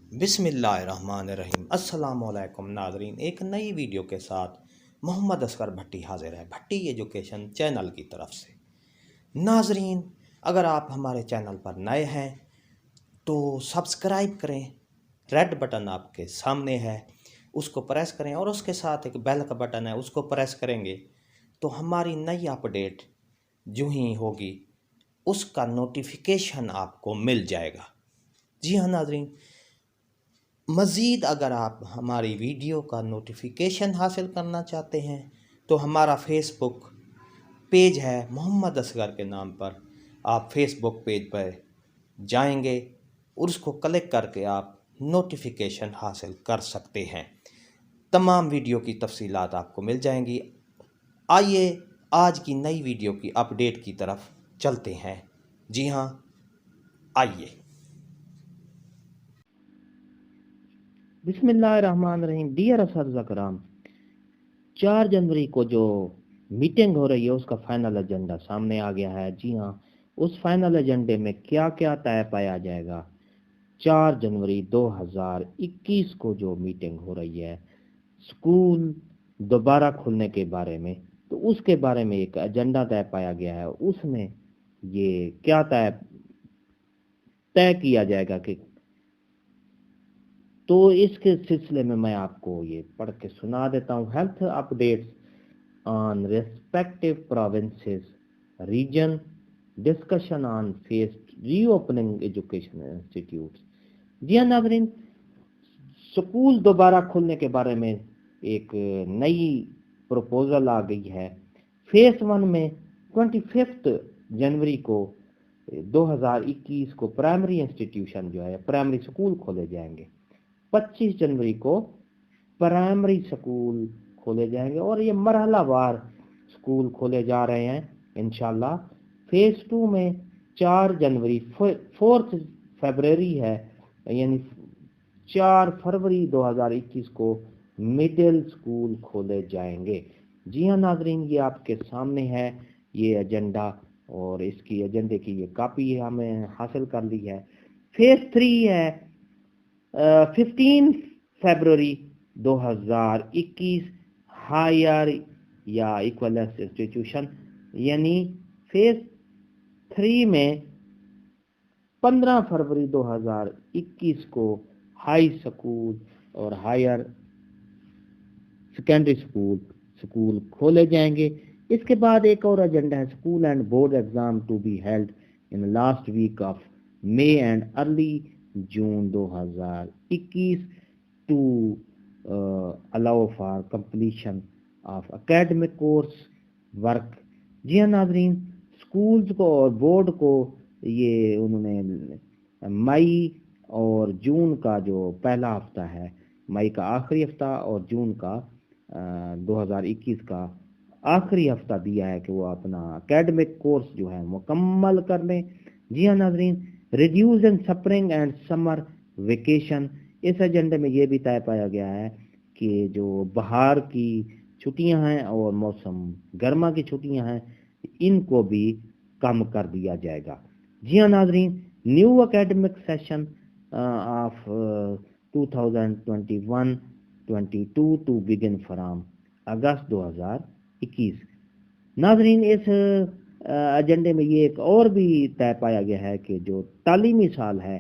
بسم اللہ الرحمن الرحیم۔ السلام علیکم ناظرین، ایک نئی ویڈیو کے ساتھ محمد اصغر بھٹی حاضر ہے بھٹی ایجوکیشن چینل کی طرف سے۔ ناظرین، اگر آپ ہمارے چینل پر نئے ہیں تو سبسکرائب کریں، ریڈ بٹن آپ کے سامنے ہے، اس کو پریس کریں، اور اس کے ساتھ ایک بیل کا بٹن ہے، اس کو پریس کریں گے تو ہماری نئی اپڈیٹ جو ہی ہوگی اس کا نوٹیفیکیشن آپ کو مل جائے گا۔ جی ہاں ناظرین، مزید اگر آپ ہماری ویڈیو کا نوٹیفیکیشن حاصل کرنا چاہتے ہیں تو ہمارا فیس بک پیج ہے محمد اصغر کے نام پر، آپ فیس بک پیج پر جائیں گے اور اس کو کلک کر کے آپ نوٹیفیکیشن حاصل کر سکتے ہیں۔ تمام ویڈیو کی تفصیلات آپ کو مل جائیں گی۔ آئیے آج کی نئی ویڈیو کی اپڈیٹ کی طرف چلتے ہیں۔ جی ہاں، آئیے۔ بسم اللہ الرحمن الرحیم۔ ڈیئر اساتذہ کرام، 4 جنوری کو جو میٹنگ ہو رہی ہے اس کا فائنل ایجنڈا سامنے آ گیا ہے۔ جی ہاں، اس فائنل ایجنڈے میں کیا کیا طے پایا جائے گا 4 جنوری 2021 کو جو میٹنگ ہو رہی ہے اسکول دوبارہ کھلنے کے بارے میں، تو اس کے بارے میں ایک ایجنڈا طے پایا گیا ہے۔ اس میں یہ کیا طے کیا جائے گا کہ تو اس کے سلسلے میں آپ کو یہ پڑھ کے سنا دیتا ہوں۔ Health updates on respective provinces region, discussion on phased reopening education institutes. جی ہاں ناظرین، سکول دوبارہ کھلنے کے بارے میں ایک نئی پروپوزل آ گئی ہے۔ فیس 1 میں 25 جنوری کو 2021 کو پرائمری انسٹیٹیوشن جو ہے پرائمری سکول کھولے جائیں گے۔ 25 جنوری کو پرائمری سکول کھولے جائیں گے اور یہ مرحلہ وار سکول کھولے جا رہے ہیں انشاءاللہ۔ فیس 2 میں 4 جنوری 4 فیبروری ہے، یعنی 4 فروری 2021 کو مڈل سکول کھولے جائیں گے۔ جی ہاں ناظرین، یہ آپ کے سامنے ہے یہ ایجنڈا، اور اس کی ایجنڈے کی یہ کاپی ہمیں حاصل کر لی ہے۔ فیس 3 ہے 15 فیبروری 2021 ہائر یا ایکویلنس انسٹیٹیوشن، یعنی فیز 3 میں 15 فروری 2021 کو ہائی سکول اور ہائر سیکنڈری سکول کھولے جائیں گے۔ اس کے بعد ایک اور ایجنڈا ہے school and board exam to be held in last week of May and early June 2021 to allow for completion of academic course work. جی ہاں ناظرین، سکولز کو اور بورڈ کو یہ انہوں نے مئی اور جون کا جو پہلا ہفتہ ہے، مئی کا آخری ہفتہ اور جون کا 2021 کا آخری ہفتہ دیا ہے کہ وہ اپنا اکیڈمک کورس جو ہے مکمل کر لیں۔ جی ہاں ناظرین، radios in spring and summer vacation, اس ایجنڈے میں یہ بھی طے پایا گیا ہے کہ جو بہار کی چھٹیاں ہیں اور موسم گرما کی چھٹیاں ہیں ان کو بھی کم کر دیا جائے گا۔ جی ہاں ناظرین، new academic session of 2021-22 to begin from August 2021۔ ناظرین، اس ایجنڈے میں یہ ایک اور بھی طے پایا گیا ہے کہ جو تعلیمی سال ہے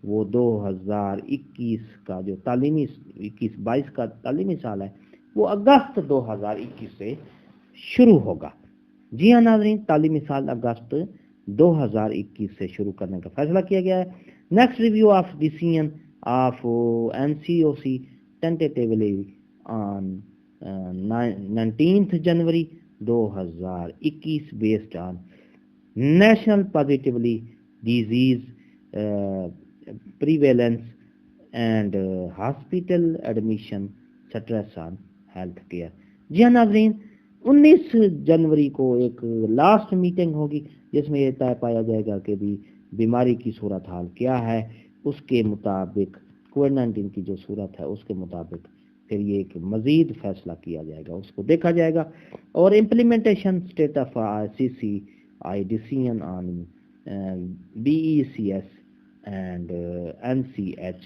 وہ 2021 کا جو 21-22 کا تعلیمی سال ہے وہ اگست 2021 سے شروع ہوگا۔ جی ہاں ناظرین، تعلیمی سال اگست 2021 سے شروع کرنے کا فیصلہ کیا گیا ہے۔ Next review of decision of NCOC tentatively on 19 January 2021 based on national positively disease prevalence and hospital admission stress on health care. جی ہاں ناظرین، 19 جنوری کو ایک لاسٹ میٹنگ ہوگی جس میں یہ طے پایا جائے گا کہ بھی بیماری کی صورتحال کیا ہے، اس کے مطابق کووڈ-19 کی جو صورت ہے اس کے مطابق پھر یہ ایک مزید فیصلہ کیا جائے گا، اس کو دیکھا جائے گا۔ اور implementation state of CCI decision on BECS and NCH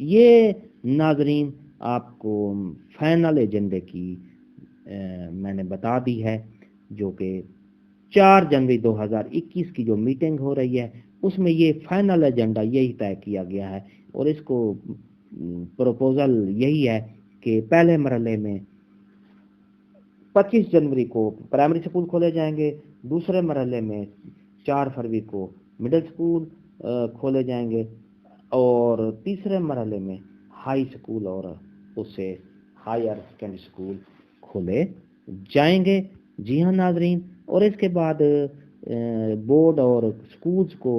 یہ ناظرین آپ کو فائنل ایجنڈے کی میں نے بتا دی ہے، جو کہ 4 جنوری 2021 کی جو میٹنگ ہو رہی ہے اس میں یہ فائنل ایجنڈا یہی طے کیا گیا ہے، اور اس کو پروپوزل یہی ہے کہ پہلے مرحلے میں 25 جنوری کو پرائمری اسکول کھولے جائیں گے، دوسرے مرحلے میں 4 فروری کو مڈل اسکول کھولے جائیں گے، اور تیسرے مرحلے میں ہائی اسکول اور اس سے ہائر سیکنڈری اسکول کھولے جائیں گے۔ جی ہاں ناظرین، اور اس کے بعد بورڈ اور اسکولز کو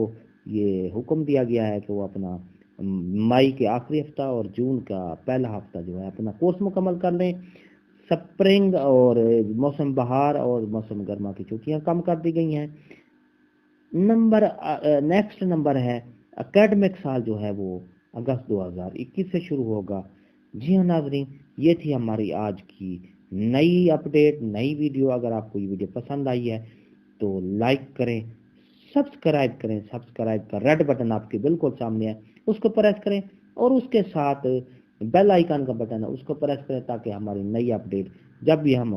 یہ حکم دیا گیا ہے کہ وہ اپنا مئی کے آخری ہفتہ اور جون کا پہلا ہفتہ جو ہے اپنا کورس مکمل کر لیں۔ سپرنگ اور موسم بہار اور موسم گرما کی چھٹیاں کم کر دی گئی ہیں۔ نیکسٹ نمبر ہے اکیڈمک سال جو ہے وہ اگست 2021 سے شروع ہوگا۔ جی ہاں ناظرین، یہ تھی ہماری آج کی نئی اپڈیٹ، نئی ویڈیو۔ اگر آپ کو یہ ویڈیو پسند آئی ہے تو لائک کریں، سبسکرائب کریں۔ سبسکرائب کا ریڈ بٹن آپ کے بالکل سامنے ہے، اس کو پریس کریں، اور اس کے ساتھ بیل آئیکن کا بٹن ہے اس کو پریس کریں، تاکہ ہماری نئی اپڈیٹ جب بھی ہم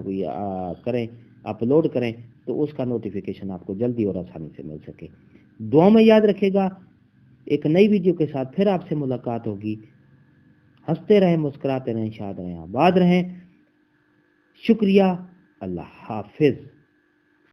کریں اپلوڈ کریں تو اس کا نوٹیفیکیشن آپ کو جلدی اور آسانی سے مل سکے۔ دعا میں یاد رکھے گا، ایک نئی ویڈیو کے ساتھ پھر آپ سے ملاقات ہوگی۔ ہنستے رہیں، مسکراتے رہیں، شاد رہیں، آباد رہیں۔ شکریہ، اللہ حافظ۔